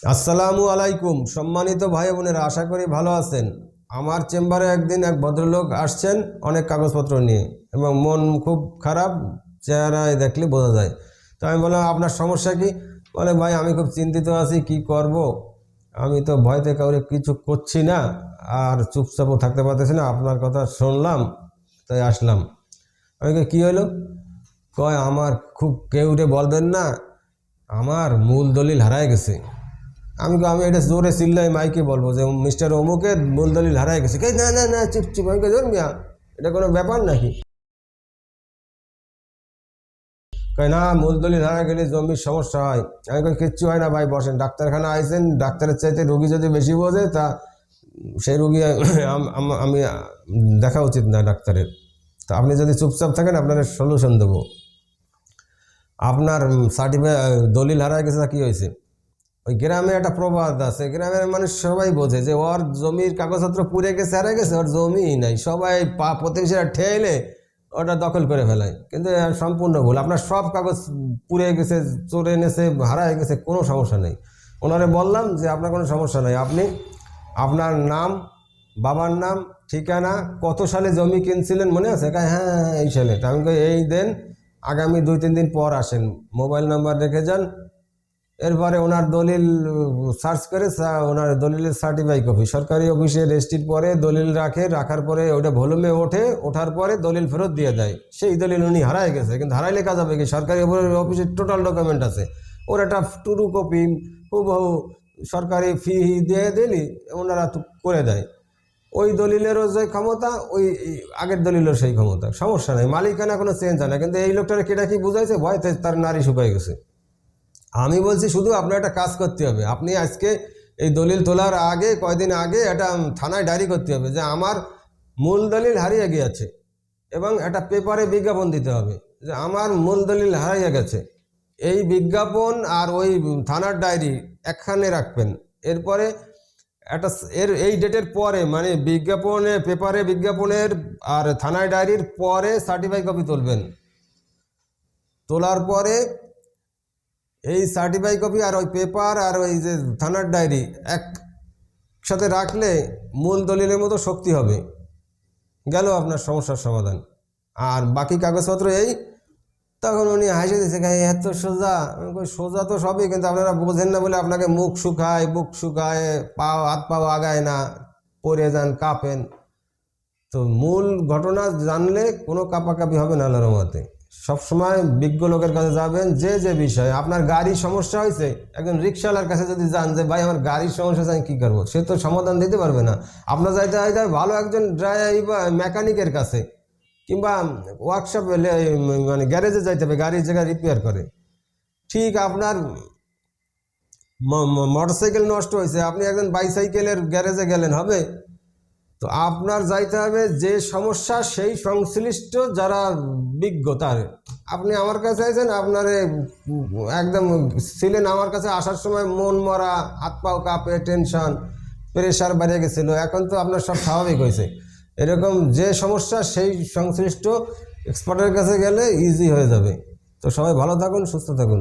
আসসালামু আলাইকুম সম্মানিত ভাই বোনেরা, আশা করি ভালো আছেন। আমার চেম্বারে একদিন এক ভদ্রলোক আসছেন অনেক কাগজপত্র নিয়ে এবং মন খুব খারাপ, চেহারায় দেখলে বোঝা যায়। তো আমি বললাম, আপনার সমস্যা কি? বলে, ভাই আমি খুব চিন্তিত আছি, কি করব। আমি তো ভয়তে কাউরে কিছু করছি না, আর চুপচাপও থাকতে পারতেছি না। আপনার কথা শুনলাম তাই আসলাম। আমি কই, কী হলো? কয়, আমার খুব কেউরে বলবেন না, আমার মূল দলিল হারায় গেছে। আমি এটা জোরে চিল্লাই মাইকে বলবো যে মিস্টার অমুকের মূল দলিল হারায় গেছে। না না না, চুপ চুপ। আমি কই, মিয়া, এটা কোনো ব্যাপার নাকি? কয়, না, মূল দলিল হারায় গেলে জমির সমস্যা হয়। আমি কই, কিচ্ছু হয় না ভাই, বসেন। ডাক্তারখানা আইসেন, ডাক্তারের চাইতে রোগী যদি বেশি বোঝে তা সেই রোগী আমি দেখা উচিত না ডাক্তারের। তো আপনি যদি চুপচাপ থাকেন, আপনার সলিউশন দেবো। আপনার দলিল হারায় গেছে, তা কী হয়েছে? ওই গ্রামে একটা প্রবাদ আছে, গ্রামের মানুষ সবাই বোঝে যে ওর জমির কাগজপত্র পুড়ে গেছে, হারা গেছে, ওর জমিই নাই। সবাই প্রতিবেশীরা ঠেলে ওটা দখল করে ফেলায়, কিন্তু সম্পূর্ণ ভুল। আপনার সব কাগজ পুড়ে গেছে, চোরে এনেছে, হারায় গেছে, কোনো সমস্যা নেই। ওনারে বললাম যে আপনার কোনো সমস্যা নেই, আপনি আপনার নাম, বাবার নাম, ঠিকানা, কত সালে জমি কিনছিলেন মনে আছে? হ্যাঁ, এই সালে। তা আমি কই, এই দেন, আগামী 2-3 দিন পর আসেন, মোবাইল নাম্বার রেখে যান। এরপরে ওনার দলিল সার্চ করে ওনার দলিলের সার্টিফাই কপি সরকারি অফিসে রেজিস্ট্রির পরে দলিল রাখার পরে ওটা ভলুমে ওঠার পরে দলিল ফেরত দিয়ে দেয়। সেই দলিল উনি হারায় গেছে, কিন্তু হারাইলে কাজ হবে কি? সরকারি অফিসের টোটাল ডকুমেন্ট আছে, ওর একটা টুরু কপি হুবহু সরকারি ফি দিয়ে দিলি ওনারা করে দেয়। ওই দলিলেরও যে ক্ষমতা, ওই আগের দলিলের সেই ক্ষমতা, সমস্যা নেই, মালিকানা কোনো চেঞ্জ হয় না। কিন্তু এই লোকটার কেটা কি বুঝাইছে, ভয়তে তার নারী শুকাই গেছে। আমি বলছি, শুধু আপনার একটা কাজ করতে হবে, আপনি আজকে এই দলিল তোলার আগে কয়দিন আগে একটা থানায় ডায়েরি করতে হবে যে আমার মূল দলিল হারিয়ে গিয়েছে, এবং একটা পেপারে বিজ্ঞাপন দিতে হবে যে আমার মূল দলিল হারিয়ে গেছে। এই বিজ্ঞাপন আর ওই থানার ডায়েরি একখানে রাখবেন। এরপরে একটা এই ডেটের পরে, মানে বিজ্ঞাপনে, পেপারে বিজ্ঞাপনের আর থানায় ডায়েরির পরে সার্টিফাই কপি তুলবেন। তোলার পরে এই সার্টিফাই কপি আর ওই পেপার আর ওই যে থানার ডায়েরি একসাথে রাখলে মূল দলিলের মতো শক্তি হবে। গেল আপনার সমস্যার সমাধান। আর বাকি কাগজপত্র এই। তখন উনি হাসি দিয়েছে, এত সোজা? সোজা তো সবই, কিন্তু আপনারা বোঝেন না বলে আপনাকে মুখ শুকায়, বুক শুকায়, হাত পাও আগায় না, পড়ে যান, কাঁপেন। তো মূল ঘটনা জানলে কোনো কাঁপাকাঁপি হবে না আল্লাহর রহমতে। সবসময় বিজ্ঞ লোকের কাছে যাবেন। যে বিষয়ে আপনার গাড়ির সমস্যা হয়েছে, একজন রিক্সাওয়ালার কাছে যদি যান যে ভাই আমার গাড়ির সমস্যা আছে, আমি কী করবো, সে তো সমাধান দিতে পারবে না। আপনার যাইতে হয় ভালো একজন মেকানিকের কাছে, কিংবা ওয়ার্কশপে, মানে গ্যারেজে যাইতে হবে, গাড়ির জায়গায় রিপেয়ার করে। ঠিক আপনার মোটরসাইকেল নষ্ট হয়েছে, আপনি একজন বাইসাইকেলের গ্যারেজে গেলেন, হবে? তো আপনার যাইতে হবে যে সমস্যা, সেই সংশ্লিষ্ট যারা বিজ্ঞ তার। আপনি আমার কাছে আছেন, আপনারে একদম ছিলেন আমার কাছে আসার সময় মন মরা, হাত পাও কাঁপে, টেনশন, প্রেশার বেড়ে গেছিলো, এখন তো আপনার সব স্বাভাবিক হয়েছে। এরকম যে সমস্যা, সেই সংশ্লিষ্ট এক্সপার্টের কাছে গেলে ইজি হয়ে যাবে। তো সবাই ভালো থাকুন, সুস্থ থাকুন।